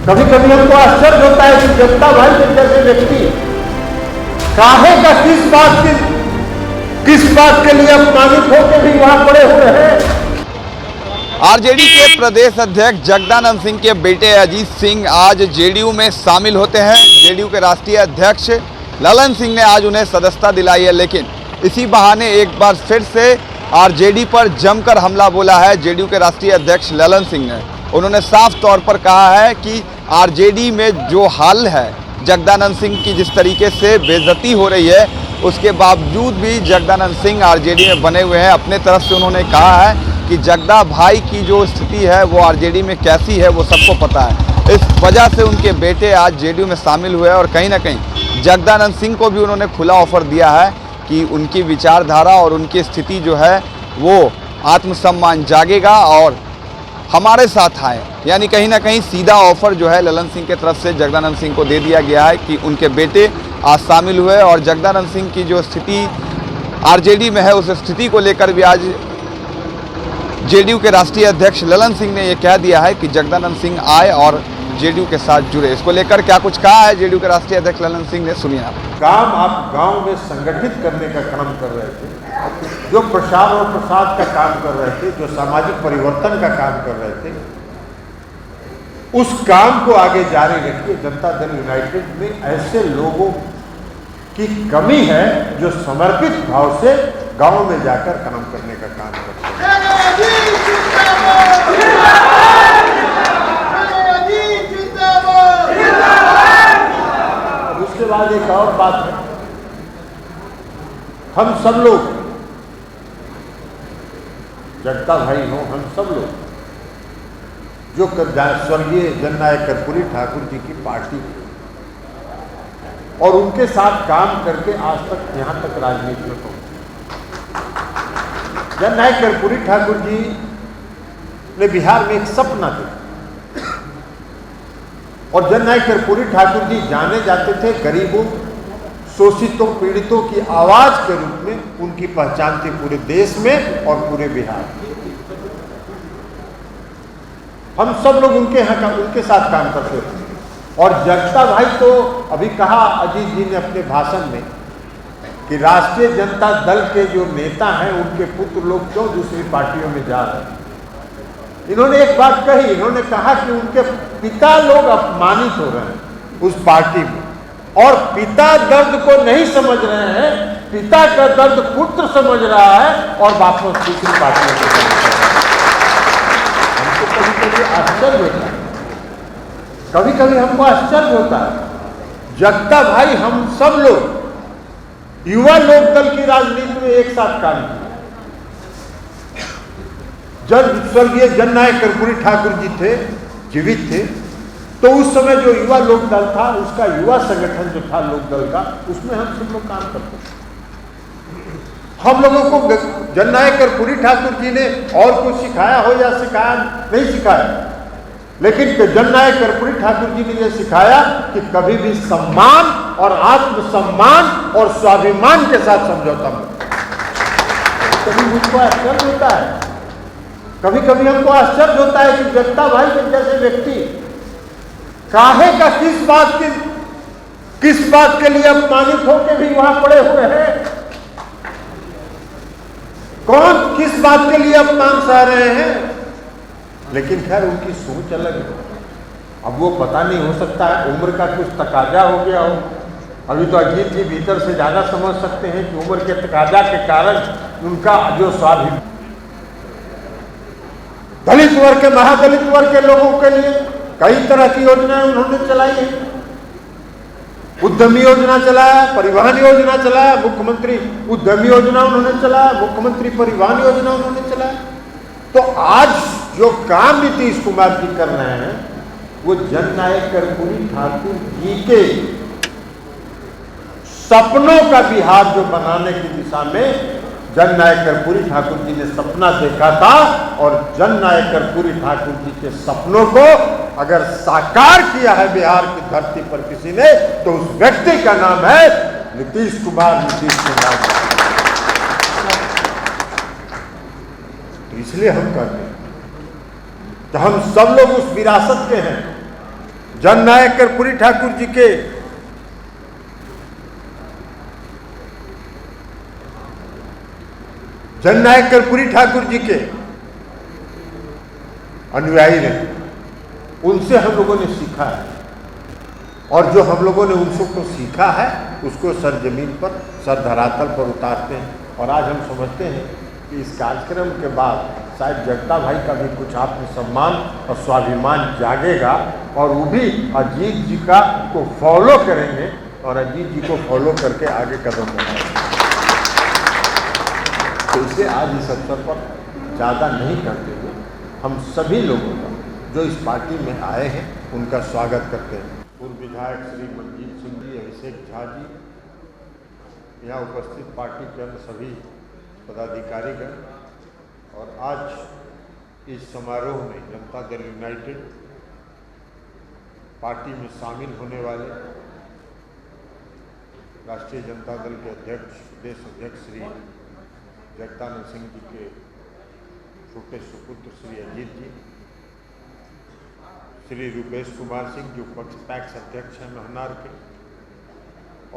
कभी कभी हमको आश्चर्य होता है कि जगता भाई जैसे व्यक्ति काहे का किस बात के लिए अपमानित होकर भी वहां पड़े हुए हैं। आरजेडी के प्रदेश अध्यक्ष जगदानंद सिंह के बेटे अजीत सिंह आज जेडीयू में शामिल होते हैं। जेडीयू के राष्ट्रीय अध्यक्ष ललन सिंह ने आज उन्हें सदस्यता दिलाई है, लेकिन इसी बहाने एक बार फिर से आरजेडी पर जमकर हमला बोला है जेडीयू के राष्ट्रीय अध्यक्ष ललन सिंह ने। उन्होंने साफ तौर पर कहा है कि आरजेडी में जो हाल है, जगदानंद सिंह की जिस तरीके से बेइज्जती हो रही है, उसके बावजूद भी जगदानंद सिंह आरजेडी में बने हुए हैं। अपने तरफ से उन्होंने कहा है कि जगदा भाई की जो स्थिति है वो आरजेडी में कैसी है वो सबको पता है। इस वजह से उनके बेटे आज जेडीयू में शामिल हुए और कहीं ना कहीं जगदानंद सिंह को भी उन्होंने खुला ऑफर दिया है कि उनकी विचारधारा और उनकी स्थिति जो है वो आत्मसम्मान जागेगा और हमारे साथ आए। यानी कहीं ना कहीं सीधा ऑफर जो है ललन सिंह के तरफ से जगदानंद सिंह को दे दिया गया है कि उनके बेटे आज शामिल हुए और जगदानंद सिंह की जो स्थिति आरजेडी में है उस स्थिति को लेकर भी आज जेडीयू के राष्ट्रीय अध्यक्ष ललन सिंह ने यह कह दिया है कि जगदानंद सिंह आए और जेडीयू के साथ जुड़े। इसको लेकर क्या कुछ कहा है जेडीयू के राष्ट्रीय अध्यक्ष ललन सिंह ने, सुनिए आप। काम आप गांव में संगठित करने का काम कर रहे थे, जो प्रसार और प्रसाद का काम कर रहे थे, जो सामाजिक परिवर्तन का काम कर रहे थे, उस काम को आगे जारी रखिए। जनता दल यूनाइटेड में ऐसे लोगों की कमी है जो समर्पित भाव से गांव में जाकर काम करने का काम करते हैं। उसके बाद एक और बात है, हम सब लोग, जगता भाई हो, हम सब लोग जो स्वर्गीय जननायक कर्पूरी ठाकुर जी की पार्टी और उनके साथ काम करके आज तक यहां तक राजनीति में पहुंचे। जननायक कर्पूरी ठाकुर जी ने बिहार में एक सपना देखा और जननायक कर्पूरी ठाकुर जी जाने जाते थे गरीबों, शोषितों, पीड़ितों की आवाज के रूप में। उनकी पहचान थी पूरे देश में और पूरे बिहार में। हम सब लोग उनके साथ काम करते थे। और जगता भाई तो अभी कहा अजीत जी ने अपने भाषण में कि राष्ट्रीय जनता दल के जो नेता हैं उनके पुत्र लोग क्यों दूसरी पार्टियों में जा रहे हैं। इन्होंने एक बात कही, इन्होंने कहा कि उनके पिता लोग अपमानित हो रहे हैं उस पार्टी में और पिता दर्द को नहीं समझ रहे हैं, पिता का दर्द पुत्र समझ रहा है और वापस दूसरी पार्टियों में जा रहा है। हमको कभी कभी आश्चर्य होता है, कभी कभी हमको आश्चर्य होता है। जगता भाई हम सब लोग युवा लोक दल की राजनीति में एक साथ काम किया। जब स्वर्गीय जननायक कर्पूरी ठाकुर जी थे, जीवित थे, तो उस समय जो युवा लोक दल था, उसका युवा संगठन जो था लोक दल का, उसमें हम सब लोग काम करते थे। हम लोगों को जननायक कर्पूरी ठाकुर जी ने और कुछ सिखाया हो या सिखाया नहीं सिखाया, लेकिन जननायक कर्पूरी ठाकुर जी ने यह सिखाया कि कभी भी सम्मान और आत्मसम्मान और स्वाभिमान के साथ समझौता मत। कभी मुझको आश्चर्य होता है, कभी कभी हमको आश्चर्य होता है कि जगता भाई जैसे व्यक्ति काहे का किस बात के लिए अपमानित होकर भी वहां पड़े हुए हैं। कौन किस बात के लिए अपमान सह रहे हैं। लेकिन खैर उनकी सोच अलग है। अब वो पता नहीं, हो सकता है उम्र का कुछ तकाजा हो गया हो। अभी तो अजीत जी भीतर से ज्यादा समझ सकते हैं कि उम्र के तकाजा के कारण उनका जो स्वाभिमान, दलित वर्ग के, महादलित वर्ग के लोगों के लिए कई तरह की योजनाएं उन्होंने चलाई है। उद्यमी योजना चलाया, परिवहन योजना चलाया, मुख्यमंत्री उद्यमी योजना उन्होंने चलाया, मुख्यमंत्री परिवहन योजना उन्होंने चलाया। तो आज जो काम नीतीश कुमार जी कर रहे हैं वो जननायक कर्पूरी ठाकुर जी के सपनों का बिहार जो बनाने की दिशा में जननायक कर्पूरी ठाकुर जी ने सपना देखा था। और जननायक कर्पूरी ठाकुर जी के सपनों को अगर साकार किया है बिहार की धरती पर किसी ने, तो उस व्यक्ति का नाम है नीतीश कुमार। तो इसलिए हम कहते हैं कि हम सब लोग उस विरासत के हैं जननायक कर्पूरी ठाकुर जी के जननायक कर्पूरी ठाकुर जी के अनुयायी रहे, उनसे हम लोगों ने सीखा है और जो हम लोगों ने उनसे को सीखा है उसको सरजमीन पर, सर धरातल पर उतारते हैं। और आज हम समझते हैं कि इस कार्यक्रम के बाद शायद जगता भाई का भी कुछ आत्मसम्मान और स्वाभिमान जागेगा और वो भी अजीत जी का को फॉलो करेंगे और अजीत जी को फॉलो करके आगे कदम बढ़ाएंगे। तो इसे आज इस अवसर पर ज़्यादा नहीं करते हुए हम सभी लोगों का जो इस पार्टी में आए हैं उनका स्वागत करते हैं। पूर्व विधायक श्री मनजीत सिंह जी, अभिषेक झा जी, यहाँ उपस्थित पार्टी के अन्य सभी पदाधिकारीगण और आज इस समारोह में जनता दल यूनाइटेड पार्टी में शामिल होने वाले राष्ट्रीय जनता दल के अध्यक्ष, प्रदेश अध्यक्ष श्री जगदानंद सिंह जी के छोटे सुपुत्र श्री अजीत जी, श्री रूपेश कुमार सिंह जो पैक्स अध्यक्ष हैं महनार के,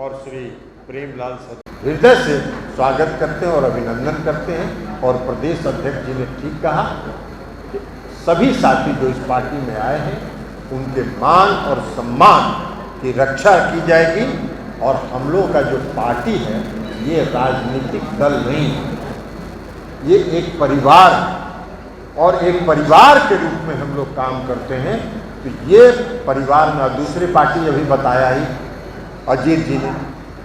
और श्री प्रेमलाल हृदय से स्वागत करते हैं और अभिनंदन करते हैं। और प्रदेश अध्यक्ष जी ने ठीक कहा कि सभी साथी जो इस पार्टी में आए हैं उनके मान और सम्मान की रक्षा की जाएगी। और हम लोगों का जो पार्टी है ये राजनीतिक दल नहीं है, ये एक परिवार है और एक परिवार के रूप में हम लोग काम करते हैं। तो ये परिवार में दूसरी पार्टी अभी बताया ही अजीत जी ने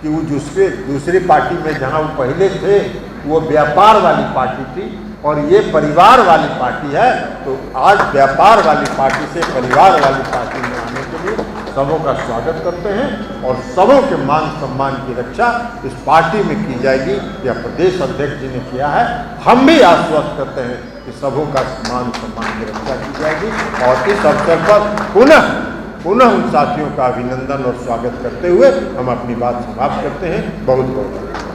कि वो दूसरी पार्टी में जहाँ वो पहले थे वो व्यापार वाली पार्टी थी और ये परिवार वाली पार्टी है। तो आज व्यापार वाली पार्टी से परिवार वाली पार्टी में आने के लिए सबों का स्वागत करते हैं और सबों के मान सम्मान की रक्षा इस पार्टी में की जाएगी। यह प्रदेश अध्यक्ष जी ने किया है, हम भी आश्वस्त करते हैं कि सबों का मान सम्मान की रक्षा की जाएगी। और इस अवसर पर पुनः उन साथियों का अभिनंदन और स्वागत करते हुए हम अपनी बात समाप्त करते हैं। बहुत बहुत धन्यवाद।